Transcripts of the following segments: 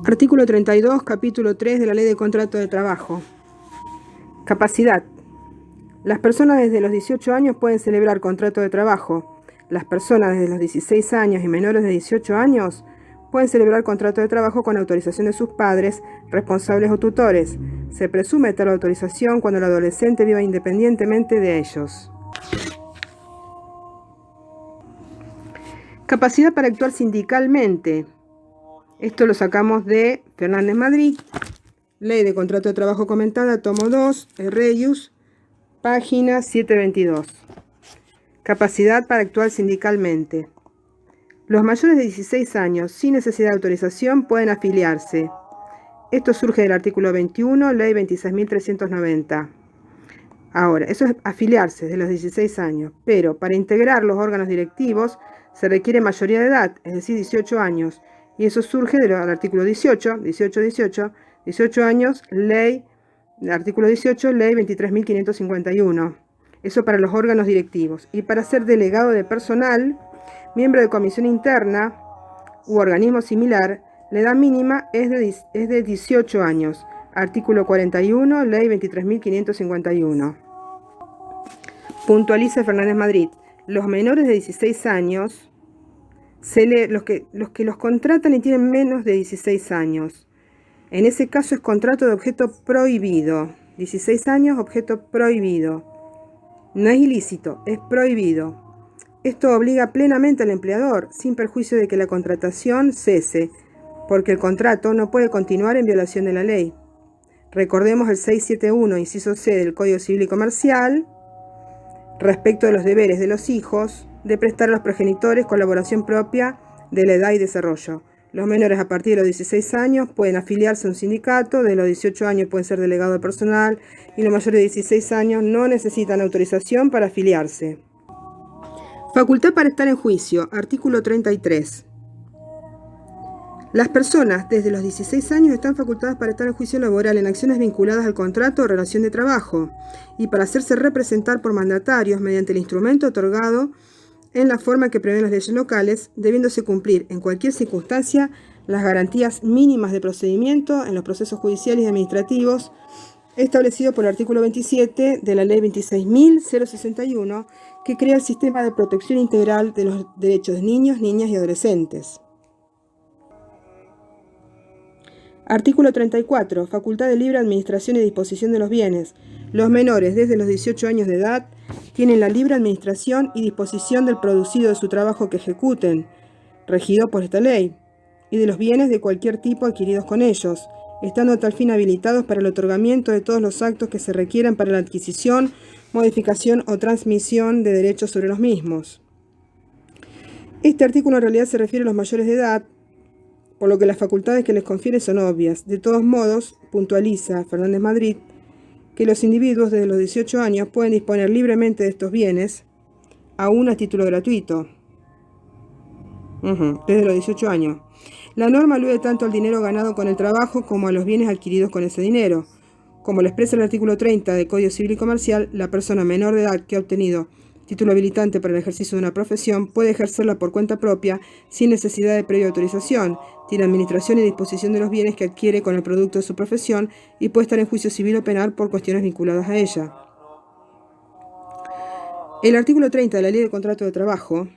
Artículo 32, capítulo 3 de la Ley de Contrato de Trabajo. Capacidad. Las personas desde los 18 años pueden celebrar contrato de trabajo. Las personas desde los 16 años y menores de 18 años pueden celebrar contrato de trabajo con autorización de sus padres, responsables o tutores. Se presume tal autorización cuando el adolescente viva independientemente de ellos. Capacidad para actuar sindicalmente. Esto lo sacamos de Fernández Madrid, Ley de Contrato de Trabajo Comentada, tomo 2, Herreyus, página 722. Capacidad para actuar sindicalmente. Los mayores de 16 años, sin necesidad de autorización, pueden afiliarse. Esto surge del artículo 21, Ley 26.390. Ahora, eso es afiliarse de los 16 años, pero para integrar los órganos directivos se requiere mayoría de edad, es decir, 18 años. Y eso surge del artículo 18 años, ley, artículo 18, ley 23.551. Eso para los órganos directivos. Y para ser delegado de personal, miembro de comisión interna u organismo similar, la edad mínima es de 18 años. Artículo 41, ley 23.551. Puntualiza Fernández Madrid. Los menores de 16 años, los que los contratan y tienen menos de 16 años. En ese caso es contrato de objeto prohibido. 16 años, objeto prohibido. No es ilícito, es prohibido. Esto obliga plenamente al empleador, sin perjuicio de que la contratación cese, porque el contrato no puede continuar en violación de la ley. Recordemos el 671, inciso C del Código Civil y Comercial, respecto de los deberes de los hijos, de prestar a los progenitores colaboración propia de la edad y desarrollo. Los menores a partir de los 16 años pueden afiliarse a un sindicato, de los 18 años pueden ser delegados de personal y los mayores de 16 años no necesitan autorización para afiliarse. Facultad para estar en juicio, artículo 33. Las personas desde los 16 años están facultadas para estar en juicio laboral en acciones vinculadas al contrato o relación de trabajo y para hacerse representar por mandatarios mediante el instrumento otorgado en la forma que prevén las leyes locales, debiéndose cumplir en cualquier circunstancia las garantías mínimas de procedimiento en los procesos judiciales y administrativos establecido por el artículo 27 de la Ley 26.061, que crea el sistema de protección integral de los derechos de niños, niñas y adolescentes. Artículo 34. Facultad de libre administración y disposición de los bienes. Los menores desde los 18 años de edad tienen la libre administración y disposición del producido de su trabajo que ejecuten, regido por esta ley, y de los bienes de cualquier tipo adquiridos con ellos, estando a tal fin habilitados para el otorgamiento de todos los actos que se requieran para la adquisición, modificación o transmisión de derechos sobre los mismos. Este artículo en realidad se refiere a los mayores de edad, por lo que las facultades que les confiere son obvias. De todos modos, puntualiza Fernández Madrid que los individuos desde los 18 años pueden disponer libremente de estos bienes, aún a título gratuito. Desde los 18 años. La norma alude tanto al dinero ganado con el trabajo como a los bienes adquiridos con ese dinero. Como lo expresa el artículo 30 del Código Civil y Comercial, la persona menor de edad que ha obtenido título habilitante para el ejercicio de una profesión puede ejercerla por cuenta propia sin necesidad de previa autorización, tiene administración y disposición de los bienes que adquiere con el producto de su profesión y puede estar en juicio civil o penal por cuestiones vinculadas a ella. El artículo 30 de la Ley de Contrato de Trabajo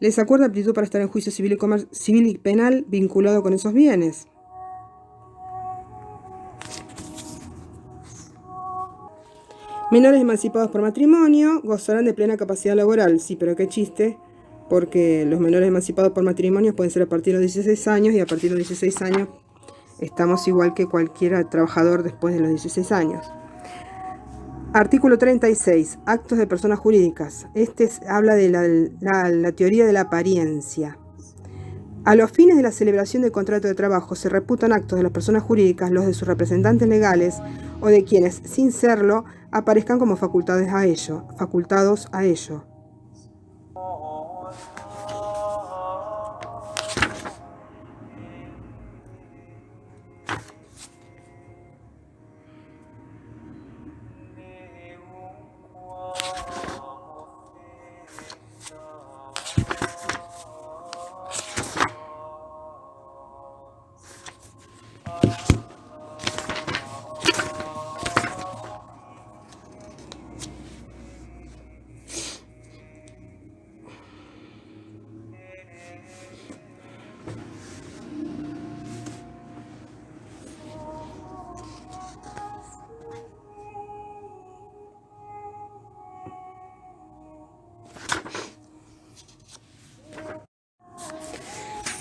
les acuerda aptitud para estar en juicio civil y penal vinculado con esos bienes. Menores emancipados por matrimonio gozarán de plena capacidad laboral. Sí, pero qué chiste, porque los menores emancipados por matrimonio pueden ser a partir de los 16 años y a partir de los 16 años estamos igual que cualquier trabajador después de los 16 años. Artículo 36. Actos de personas jurídicas. Habla de la teoría de la apariencia. A los fines de la celebración del contrato de trabajo se reputan actos de las personas jurídicas los de sus representantes legales o de quienes, sin serlo, aparezcan como facultados a ello.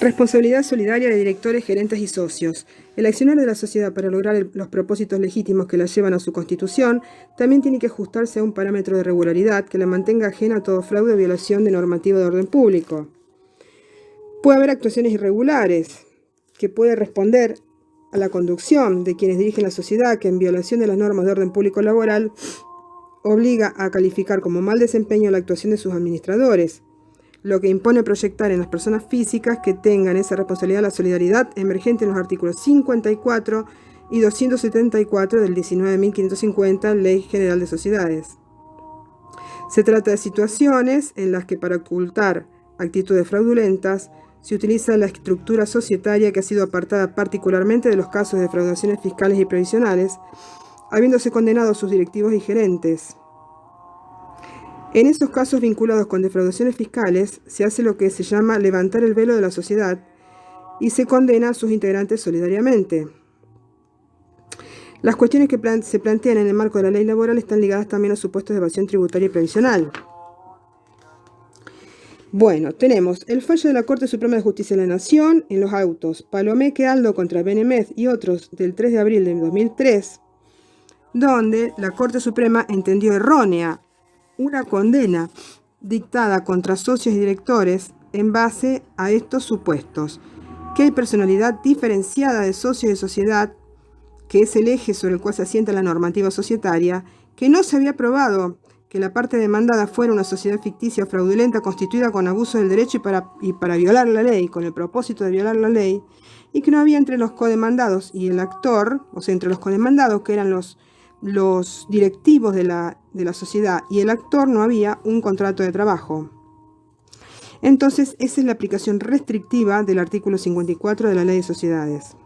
Responsabilidad solidaria de directores, gerentes y socios. El accionar de la sociedad para lograr los propósitos legítimos que la llevan a su constitución también tiene que ajustarse a un parámetro de regularidad que la mantenga ajena a todo fraude o violación de normativa de orden público. Puede haber actuaciones irregulares que puede responder a la conducción de quienes dirigen la sociedad que en violación de las normas de orden público laboral obliga a calificar como mal desempeño la actuación de sus administradores, lo que impone proyectar en las personas físicas que tengan esa responsabilidad la solidaridad emergente en los artículos 54 y 274 del 19.550 Ley General de Sociedades. Se trata de situaciones en las que para ocultar actitudes fraudulentas se utiliza la estructura societaria que ha sido apartada particularmente de los casos de defraudaciones fiscales y previsionales, habiéndose condenado a sus directivos y gerentes. En esos casos vinculados con defraudaciones fiscales, se hace lo que se llama levantar el velo de la sociedad y se condena a sus integrantes solidariamente. Las cuestiones que se plantean en el marco de la ley laboral están ligadas también a supuestos de evasión tributaria y previsional. Bueno, tenemos el fallo de la Corte Suprema de Justicia de la Nación en los autos Palomeque Aldo contra Benemeth y otros del 3 de abril de 2003, donde la Corte Suprema entendió errónea una condena dictada contra socios y directores en base a estos supuestos: que hay personalidad diferenciada de socios de sociedad, que es el eje sobre el cual se asienta la normativa societaria, que no se había probado que la parte demandada fuera una sociedad ficticia o fraudulenta constituida con abuso del derecho y para violar la ley, con el propósito de violar la ley, y que no había entre los codemandados y el actor, o sea, entre los codemandados, que eran los directivos de la sociedad, y el actor, no había un contrato de trabajo. Entonces, esa es la aplicación restrictiva del artículo 54 de la Ley de Sociedades.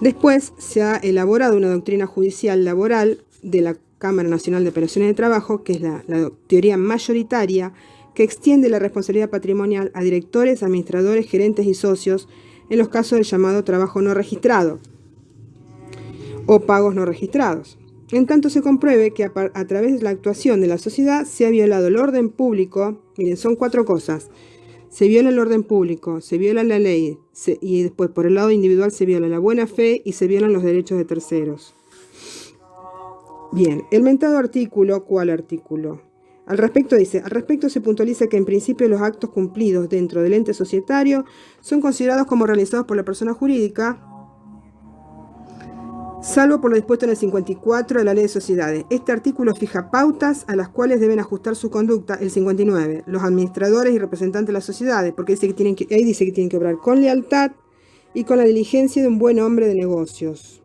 Después se ha elaborado una doctrina judicial laboral de la Cámara Nacional de Operaciones de Trabajo, que es la teoría mayoritaria, que extiende la responsabilidad patrimonial a directores, administradores, gerentes y socios en los casos del llamado trabajo no registrado o pagos no registrados. En tanto se compruebe que a través de la actuación de la sociedad se ha violado el orden público. Miren, son 4 cosas. Se viola el orden público, se viola la ley, y después por el lado individual se viola la buena fe y se violan los derechos de terceros. Bien, el mentado artículo, ¿cuál artículo? Al respecto se puntualiza que en principio los actos cumplidos dentro del ente societario son considerados como realizados por la persona jurídica, salvo por lo dispuesto en el 54 de la Ley de Sociedades. Este artículo fija pautas a las cuales deben ajustar su conducta, el 59, los administradores y representantes de las sociedades, porque ahí dice que tienen que obrar con lealtad y con la diligencia de un buen hombre de negocios.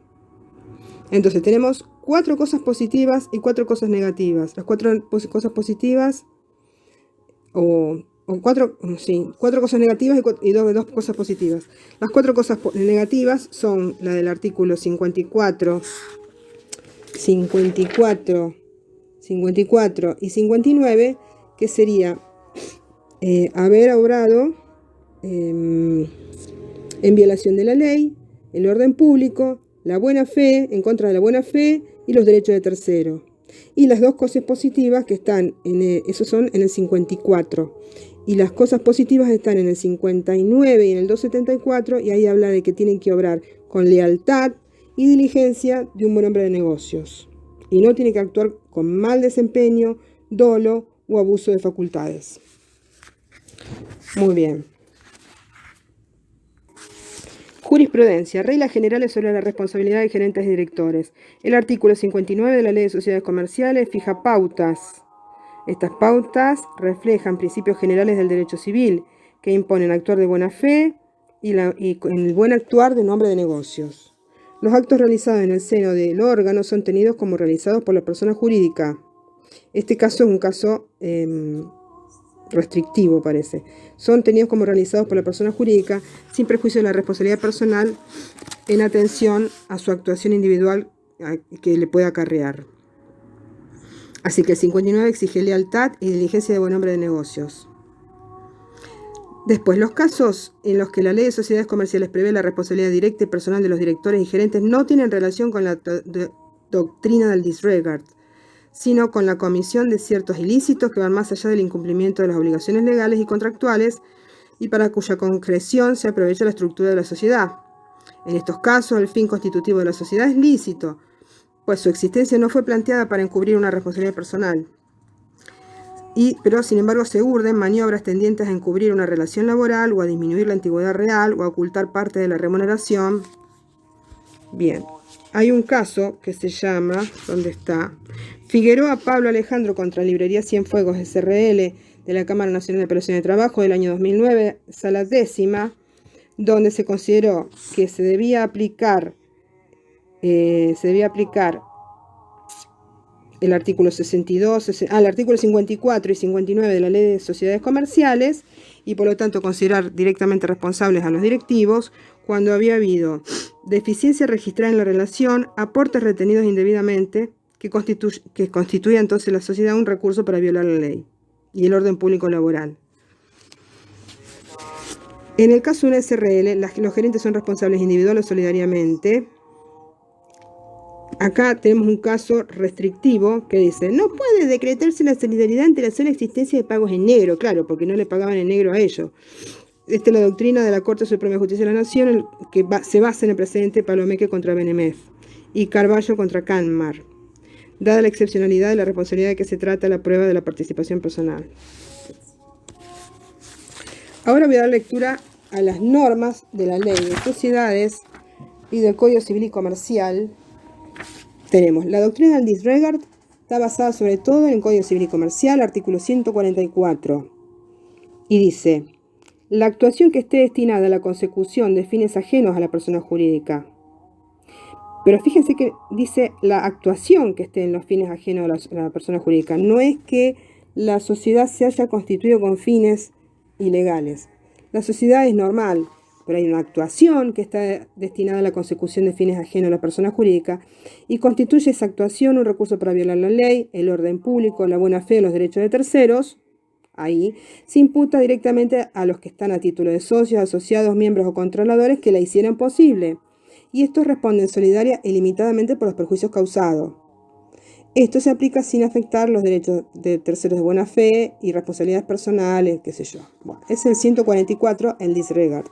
Entonces tenemos 4 cosas positivas y 4 cosas negativas. Las 4 cosas positivas, cuatro cosas negativas y dos cosas positivas. Las 4 cosas negativas son la del artículo 54 y 59, que sería haber obrado en violación de la ley, el orden público, la buena fe, en contra de la buena fe y los derechos de tercero. Y las 2 cosas positivas que están esos son en el 54. Y las cosas positivas están en el 59 y en el 274, y ahí habla de que tienen que obrar con lealtad y diligencia de un buen hombre de negocios. Y no tiene que actuar con mal desempeño, dolo o abuso de facultades. Muy bien. Jurisprudencia. Reglas generales sobre la responsabilidad de gerentes y directores. El artículo 59 de la Ley de Sociedades Comerciales fija pautas. Estas pautas reflejan principios generales del derecho civil que imponen actuar de buena fe y el buen actuar de un hombre de negocios. Los actos realizados en el seno del órgano son tenidos como realizados por la persona jurídica. Este caso es un caso restrictivo, parece. Son tenidos como realizados por la persona jurídica sin perjuicio de la responsabilidad personal en atención a su actuación individual que le pueda acarrear. Así que el 59 exige lealtad y diligencia de buen hombre de negocios. Después, los casos en los que la Ley de Sociedades Comerciales prevé la responsabilidad directa y personal de los directores y gerentes no tienen relación con la doctrina del disregard, sino con la comisión de ciertos ilícitos que van más allá del incumplimiento de las obligaciones legales y contractuales y para cuya concreción se aprovecha la estructura de la sociedad. En estos casos, el fin constitutivo de la sociedad es lícito, pues su existencia no fue planteada para encubrir una responsabilidad personal. Pero sin embargo se urden maniobras tendientes a encubrir una relación laboral o a disminuir la antigüedad real o a ocultar parte de la remuneración. Bien, hay un caso que se llama, ¿dónde está? Figueroa Pablo Alejandro contra Librería Cienfuegos SRL de la Cámara Nacional de Apelación de Trabajo del año 2009, sala 10ª, donde se consideró que se debía aplicar el artículo 54 y 59 de la Ley de Sociedades Comerciales y por lo tanto considerar directamente responsables a los directivos cuando había habido deficiencia registrada en la relación, aportes retenidos indebidamente, que constituía entonces la sociedad un recurso para violar la ley y el orden público laboral. En el caso de una SRL, los gerentes son responsables individual o solidariamente. Acá tenemos un caso restrictivo que dice, no puede decretarse la solidaridad ante la sola existencia de pagos en negro, claro, porque no le pagaban en negro a ellos. Esta es la doctrina de la Corte Suprema de Justicia de la Nación, que se basa en el precedente Palomeque contra Benemef y Carballo contra Canmar, dada la excepcionalidad de la responsabilidad de que se trata la prueba de la participación personal. Ahora voy a dar lectura a las normas de la Ley de Sociedades y del Código Civil y Comercial. Tenemos la doctrina del disregard, está basada sobre todo en el Código Civil y Comercial, artículo 144, y dice: la actuación que esté destinada a la consecución de fines ajenos a la persona jurídica. Pero fíjense que dice la actuación que esté en los fines ajenos a la persona jurídica. No es que la sociedad se haya constituido con fines ilegales. La sociedad es normal, pero hay una actuación que está destinada a la consecución de fines ajenos a la persona jurídica y constituye esa actuación un recurso para violar la ley, el orden público, la buena fe o los derechos de terceros. Ahí se imputa directamente a los que están a título de socios, asociados, miembros o controladores que la hicieran posible. Y estos responden solidaria e ilimitadamente por los perjuicios causados. Esto se aplica sin afectar los derechos de terceros de buena fe y responsabilidades personales, qué sé yo. Bueno, es el 144, el disregard.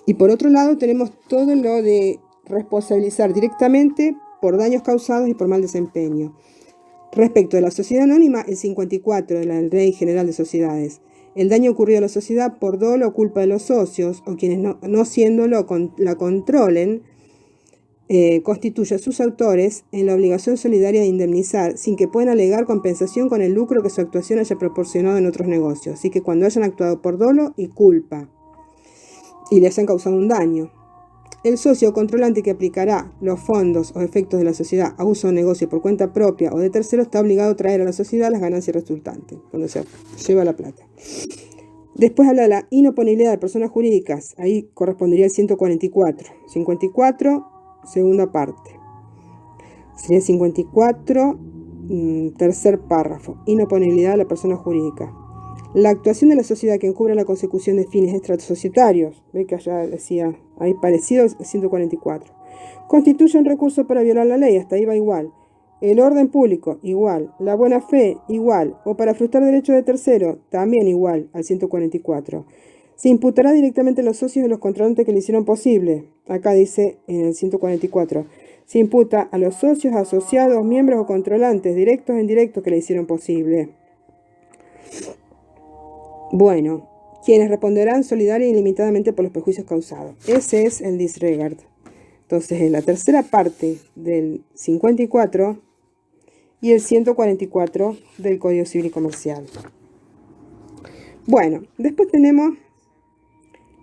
Y por otro lado tenemos todo lo de responsabilizar directamente por daños causados y por mal desempeño. Respecto de la sociedad anónima, el 54 de la Ley General de Sociedades. El daño ocurrido a la sociedad por dolo o culpa de los socios o quienes no siéndolo la controlen, constituye a sus autores en la obligación solidaria de indemnizar sin que puedan alegar compensación con el lucro que su actuación haya proporcionado en otros negocios. Así que cuando hayan actuado por dolo y culpa y les hayan causado un daño, el socio controlante que aplicará los fondos o efectos de la sociedad a uso o negocio por cuenta propia o de tercero está obligado a traer a la sociedad las ganancias resultantes, cuando se lleva la plata. Después habla de la inoponibilidad de personas jurídicas, ahí correspondería el 144. 54, segunda parte. Sería 54, tercer párrafo. Inoponibilidad de la persona jurídica. La actuación de la sociedad que encubra la consecución de fines extrasocietarios, ve que allá decía, ahí parecido al 144, constituye un recurso para violar la ley, hasta ahí va igual. El orden público, igual. La buena fe, igual. O para frustrar derechos de tercero, también igual al 144. Se imputará directamente a los socios y los controlantes que le hicieron posible. Acá dice en el 144. Se imputa a los socios, asociados, miembros o controlantes, directos e indirectos que le hicieron posible. Bueno, quienes responderán solidaria e ilimitadamente por los perjuicios causados. Ese es el disregard. Entonces, en la tercera parte del 54 y el 144 del Código Civil y Comercial. Bueno, después tenemos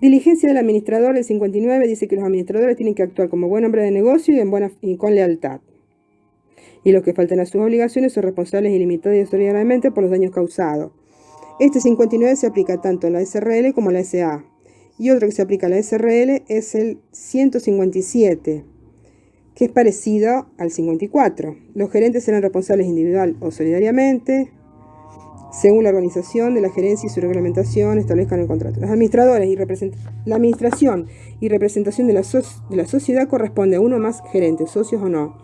diligencia del administrador. El 59 dice que los administradores tienen que actuar como buen hombre de negocio y con lealtad. Y los que faltan a sus obligaciones son responsables ilimitadamente y solidariamente por los daños causados. Este 59 se aplica tanto a la SRL como a la SA. Y otro que se aplica a la SRL es el 157, que es parecido al 54. Los gerentes serán responsables individual o solidariamente, según la organización de la gerencia y su reglamentación establezcan el contrato. Los administradores y la administración y representación de la sociedad corresponde a uno o más gerentes, socios o no.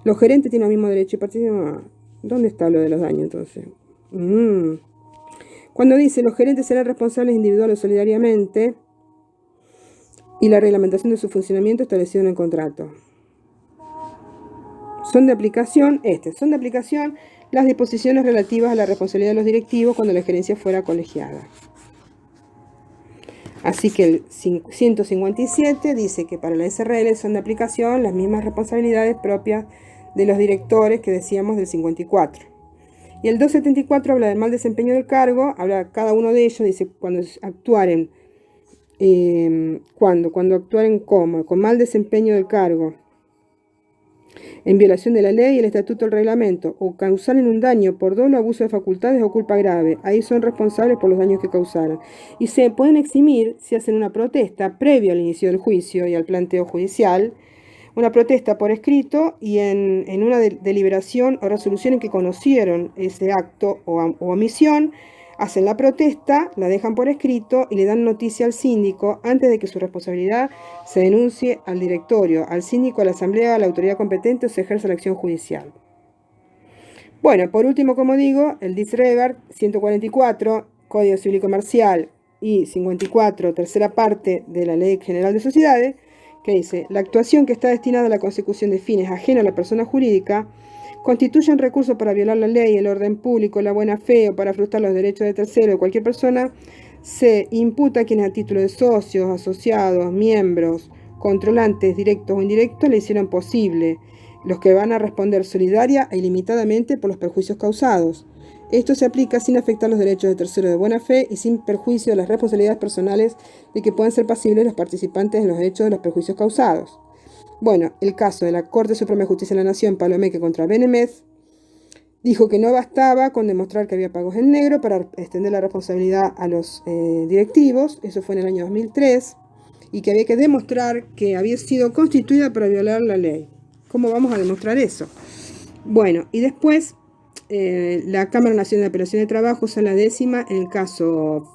Los gerentes tienen el mismo derecho y participación. ¿Dónde está lo de los daños entonces? Cuando dice los gerentes serán responsables individuales o solidariamente y la reglamentación de su funcionamiento establecido en el contrato. Son de aplicación las disposiciones relativas a la responsabilidad de los directivos cuando la gerencia fuera colegiada. Así que el 157 dice que para la SRL son de aplicación las mismas responsabilidades propias de los directores que decíamos del 54. Y el 274 habla del mal desempeño del cargo, habla cada uno de ellos, dice cuando actuaren como, con mal desempeño del cargo, en violación de la ley, el estatuto o el reglamento, o causaren un daño por dolo, abuso de facultades o culpa grave. Ahí son responsables por los daños que causaron. Y se pueden eximir si hacen una protesta previo al inicio del juicio y al planteo judicial, una protesta por escrito y en una deliberación o resolución en que conocieron ese acto o omisión, hacen la protesta, la dejan por escrito y le dan noticia al síndico antes de que su responsabilidad se denuncie al directorio, al síndico, a la asamblea, a la autoridad competente o se ejerza la acción judicial. Bueno, por último, como digo, el disregard 144, Código Civil y Comercial, y 54, tercera parte de la Ley General de Sociedades, que dice, la actuación que está destinada a la consecución de fines ajenos a la persona jurídica constituye un recurso para violar la ley, el orden público, la buena fe o para frustrar los derechos de tercero de cualquier persona, se imputa a quienes a título de socios, asociados, miembros, controlantes, directos o indirectos, le hicieron posible, los que van a responder solidaria e ilimitadamente por los perjuicios causados. Esto se aplica sin afectar los derechos de tercero de buena fe y sin perjuicio de las responsabilidades personales de que puedan ser pasibles los participantes en los hechos de los perjuicios causados. Bueno, el caso de la Corte Suprema de Justicia de la Nación, Palomeque contra Benemez, dijo que no bastaba con demostrar que había pagos en negro para extender la responsabilidad a los directivos, eso fue en el año 2003, y que había que demostrar que había sido constituida para violar la ley. ¿Cómo vamos a demostrar eso? Bueno, y después la Cámara Nacional de Apelación de Trabajo usa la 10ª en el caso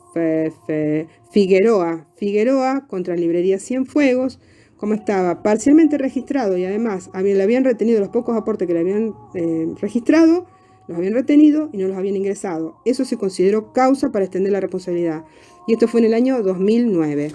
Figueroa contra Librería Cienfuegos, como estaba parcialmente registrado y además le habían retenido los pocos aportes que le habían registrado, los habían retenido y no los habían ingresado. Eso se consideró causa para extender la responsabilidad. Y esto fue en el año 2009.